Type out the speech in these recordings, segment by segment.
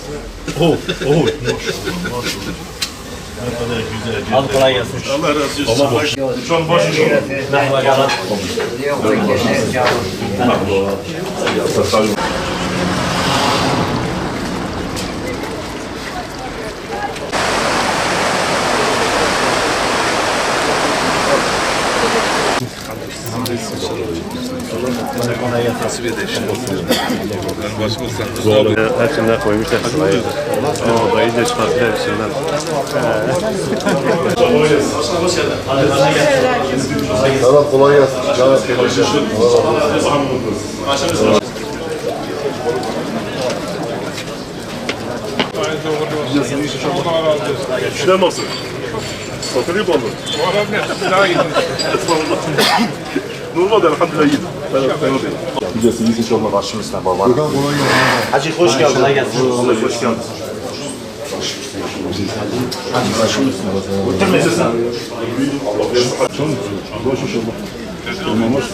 Oh, maşallah. Ne kadar güzel. Al kolay gelsin. Allah razı olsun. Allah boş. Şu an başı şu. Merhaba canım. Hepsinden koymuşlar. O da iyice çıkarttılar bir şeyler. Tamam, kolay gelsin. İşler nasıl? Satılıyor mu onu? Normalde elhamdülillah iyi. Biliyorsunuz inşallah karşımızda baba. Hacı hoş geldin. Kolay gelsin. Hoş geldin. Hadi karşımızda. Oturmayın sen. Allah inşallah. Olmamış mı?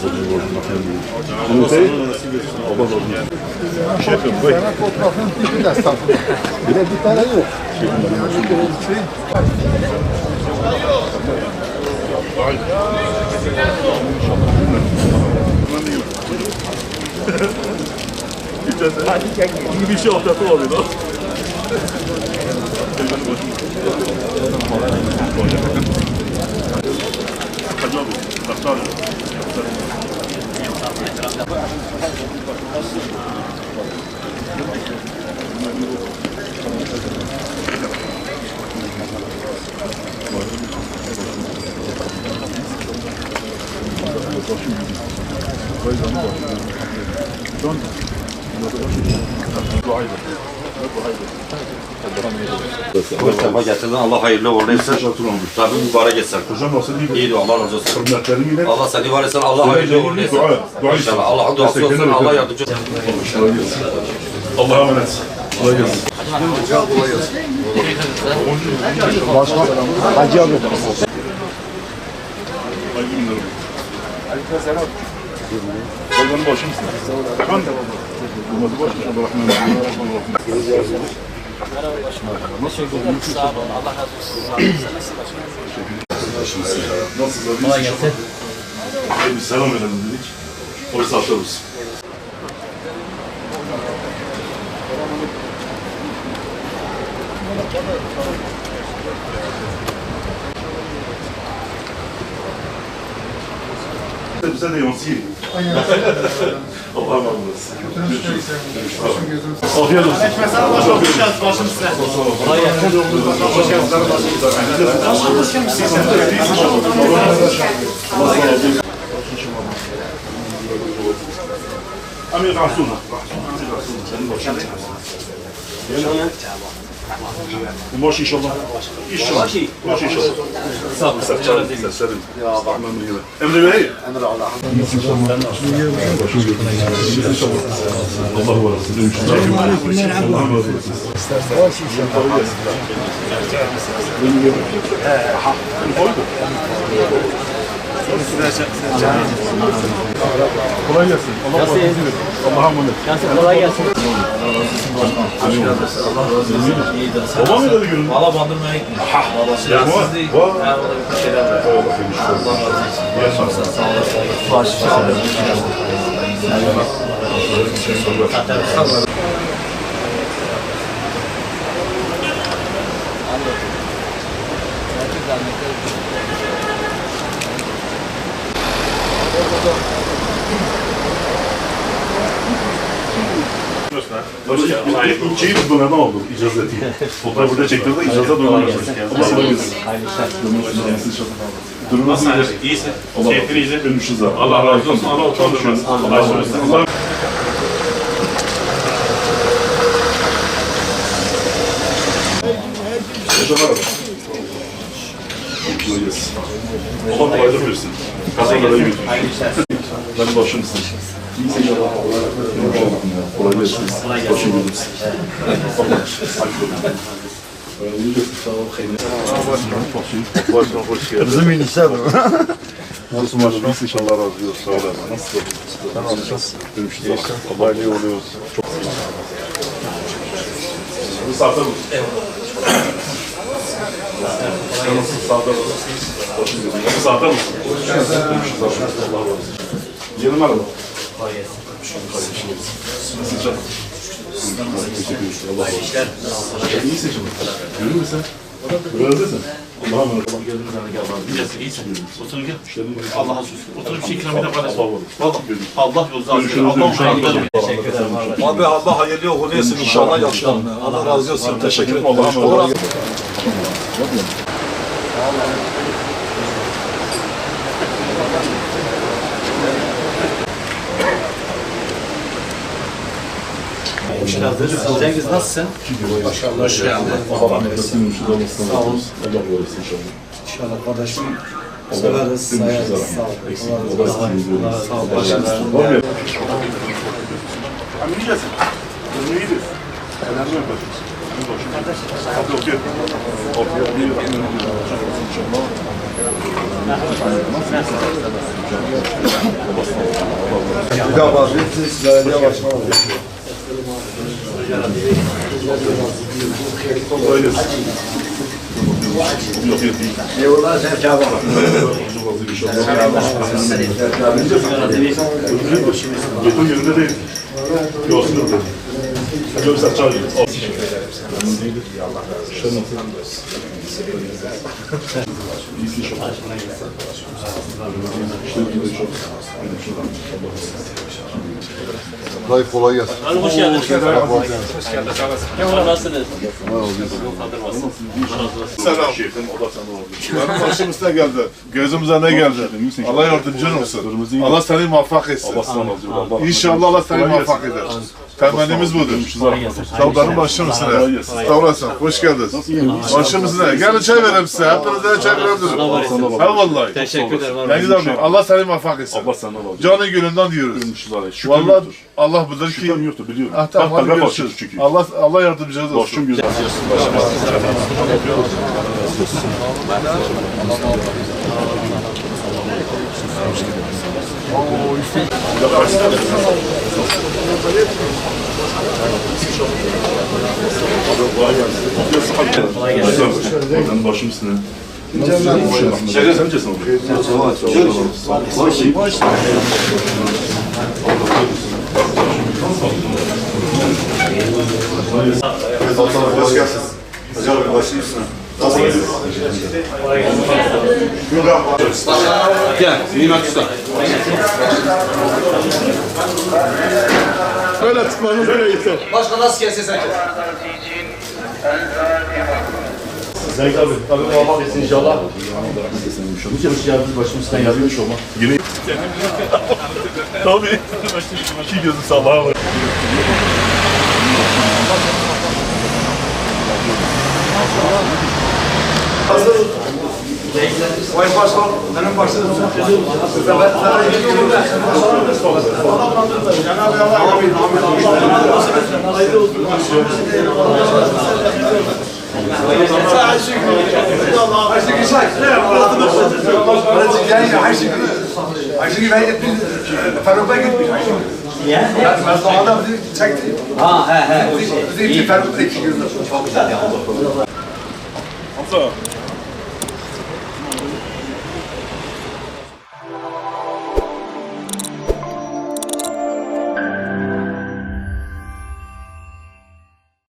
Bunu değil. Baba da olmuyor. Şefim buyur. Fotoğrafın tipi de estağfurullah. Bir de bir tane yok. İyi bir şey atlatı oluyor. Hacı abi, kaptan. Hoş sefa getirdin. Allah hayırlı uğurlu etsin. Rabbim mübarek etsin. Hocam nasıl iyi? İyi de Allah razı olsun. Hürmetlerim ile. Allah seni var etsin. Allah hayırlı uğurlu etsin. İnşallah. Allah'ın duası olsun. Allah yardımcı olsun. Allah'a emanet. Kolay gelsin. Başkan, Hacı abi. Hayırlı günler. Aleykümselam. Hayvanın başı mısın? Ben de. Durmadı başı. Bismillahirrahmanirrahim. Merhaba başkanım. Teşekkür ederim. Sağ olun. Allah razı olsun. Sağ olun. Nasılsınız? Kolay gelsin. Bir selam verelim dedik. Oysa atarız. Bize de yansıyın. Allah'a emanet olsun. Afiyet olsun. Kolay gelsin. Amir Rahsun. Senin başın. Baş inşallah. İnşallah. Baş inşallah. Sağ olun. Serin. Ya bak. Emre Bey. Emre Allah. Allah var olsun. Allah var olsun. Kolay gelsin. Allah razı olsun. Allah'a emanet. Yansın kolay gelsin. Baba mı dedi günün? Valla bandırmaya gitmiş. Ya Siz değil. var. Ha, o da bir şeyler var. Allah razı olsun. Sağ olasın. Baş. Sağ olun. Zaten İlçeyi biz buna ne oldu? İcazeti. Fotoğrafı burada çektirdi, icazet duymamış. Allah sana bilsin. Durumunuz iyidir. İyisin. Allah Keyfin iyidir. Dönüşüz abi. Allah razı olsun. Allah utandırmaz. Allah razı olsun. Allah kolaylık versin. Kazalara yürütün. Ben başımsın. Kolay gelsin. Başım yürütün. Bizim inişler bu. Nasılsın başkanım? İnşallah razı olsun. Sağ olasın. Nasılsın? Sen nasılsın? Görüşürüz. Allah'a iyi oluyoruz. Çok Sağda mı? Sağda mı? Sağda mı? Yeni mi araba? Hayır. Sıcak. İyi seçim. Görür müsün? Gördün Allah'a emanet olun. İyisin. Oturun gel. Allah'a şükür. Oturun bir şey ikram edin kardeşim. Allah yolunu açsın. Teşekkür ederim. Abi Allah hayırlı uğurlu etsin inşallah yaşlar. Allah razı olsun. Teşekkür ederim. Allah'a emanet olun. Hoş geldiniz. Cengiz nasılsın? Maşallah. Hoş geldin. Allah rahmetsin. Sağ olun. Allah korusun inşallah. İnşallah kardeşim. Severiz, sayarız. Sağ olun. Sağ olun. Başınız. Abi iyi gelsin. Bunu iyidir. Önemli yok. Hadi okey. Bir daha var. Siz belediye başkanı olun. Eyvallah sen kâba. Beton yerinde değil. Yolsun orada. Görürsen çağır. İyisin çok. Dayı kolay gelsin. Hoş geldiniz. Nasılsınız? Selam. Şefim, o da sana oldu. Benim başımıza geldi. Gözümüze ne geldi? Allah yardımcın olsun. Allah seni muvaffak etsin. Allah sana oldu. İnşallah Allah seni muvaffak eder. Temennimiz budur. Sağ ol, benim başım üstüne. Sağ olasın. Hoş geldiniz. Başım üstüne. Gelin çay vereyim size. Hepinize çay verebilirim. Ha vallahi. Teşekkür ederim. Cengiz abi Allah seni muvaffak etsin. Allah sana oldu. Canı gönlünden diyoruz. Vallahi Allah bilir ki. Şüphem yoktu biliyorum. Ah tamam hadi Ben görüşürüz. çünkü. Allah yardımcınız olsun. Başım güzel. Kolay gelsin. Ben başım üstüne. Şeker sen cesin olur. Hoş geldin. Hocam başım üstüne. Gel, Nimet Usta. Böyle tutmanız gerekiyor. Başka nasıl gelse sen? Zeyt abi, tabii muvaffak etsin inşallah. Hoş geldiniz başımızdan yazmış olma. Yine tabii. İki gözüm sabaha var. Vay başkan, benim başkanım. Ayşegül ben gitmiş, Faruk'a gitmiş Ayşegül. Ya? Ben doğada bizi çekti. Ha he. Bizi Faruk'la 2 gün. Çok güzel ya. Hamza.